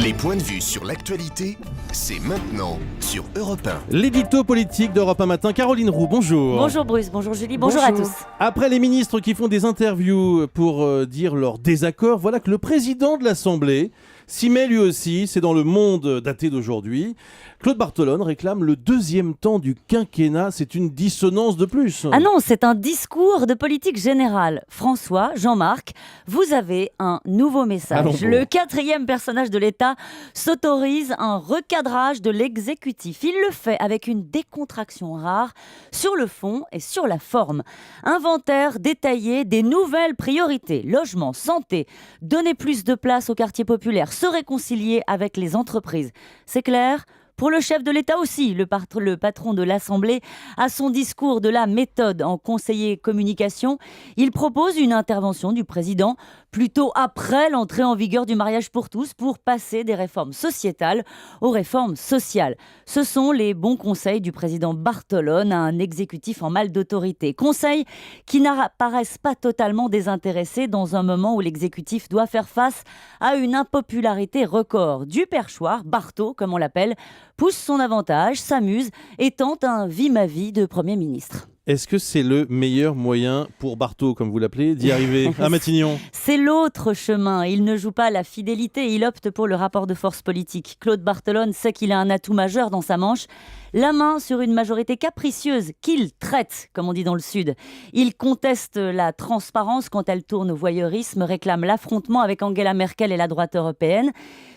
Les points de vue sur l'actualité, c'est maintenant sur Europe 1. L'édito politique d'Europe 1 Matin, Caroline Roux, bonjour. Bonjour Bruce, bonjour Julie, bonjour à tous. Après les ministres qui font des interviews pour dire leur désaccord, voilà que le président de l'Assemblée s'y met lui aussi, c'est dans Le Monde daté d'aujourd'hui. Claude Barthelone réclame le deuxième temps du quinquennat, c'est une dissonance de plus. Ah non, c'est un discours de politique générale. François, Jean-Marc, vous avez un nouveau message. Allons bon. Le quatrième personnage de l'État s'autorise un recadrage de l'exécutif. Il le fait avec une décontraction rare sur le fond et sur la forme. Inventaire détaillé des nouvelles priorités, logement, santé, donner plus de place aux quartiers populaires, se réconcilier avec les entreprises. C'est clair ? Pour le chef de l'État aussi, le patron de l'Assemblée a son discours de la méthode en conseiller communication. Il propose une intervention du président plutôt après l'entrée en vigueur du mariage pour tous pour passer des réformes sociétales aux réformes sociales. Ce sont les bons conseils du président Barthelone à un exécutif en mal d'autorité. Conseils qui n'apparaissent pas totalement désintéressés dans un moment où l'exécutif doit faire face à une impopularité record. Du perchoir, Bartho, comme on l'appelle, pousse son avantage, s'amuse et tente un vie-ma-vie de Premier ministre. Est-ce que c'est le meilleur moyen pour Bartho, comme vous l'appelez, d'y arriver à Matignon ? C'est l'autre chemin. Il ne joue pas la fidélité, il opte pour le rapport de force politique. Claude Barthelone sait qu'il a un atout majeur dans sa manche, la main sur une majorité capricieuse qu'il traite, comme on dit dans le Sud. Il conteste la transparence quand elle tourne au voyeurisme, réclame l'affrontement avec Angela Merkel et la droite européenne.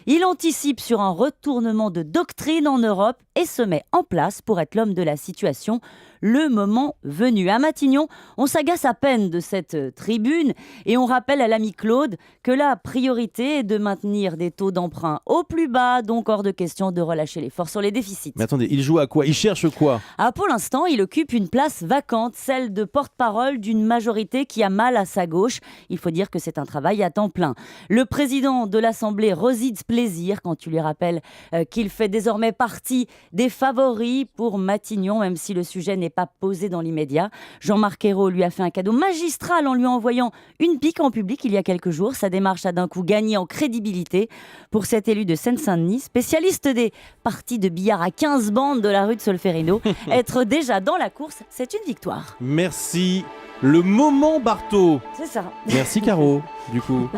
Il anticipe sur un retournement de doctrine en Europe et se met en place pour être l'homme de la situation le moment venu. À Matignon, on s'agace à peine de cette tribune et on rappelle à l'ami Claude que la priorité est de maintenir des taux d'emprunt au plus bas, donc hors de question de relâcher l'effort sur les déficits. Mais attendez, il joue à quoi ? Il cherche quoi ? Pour l'instant, il occupe une place vacante, celle de porte-parole d'une majorité qui a mal à sa gauche. Il faut dire que c'est un travail à temps plein. Le président de l'Assemblée réside plaisir quand tu lui rappelles qu'il fait désormais partie des favoris pour Matignon, même si le sujet n'est pas posé dans l'immédiat. Jean-Marc Ayrault lui a fait un cadeau magistral en lui envoyant une pique en public il y a quelques jours. Sa démarche a d'un coup gagné en crédibilité pour cet élu de Seine-Saint-Denis, spécialiste des parties de billard à 15 bandes de la rue de Solferino. Être déjà dans la course, c'est une victoire. Merci. Le moment Bartho. C'est ça. Merci Caro, du coup.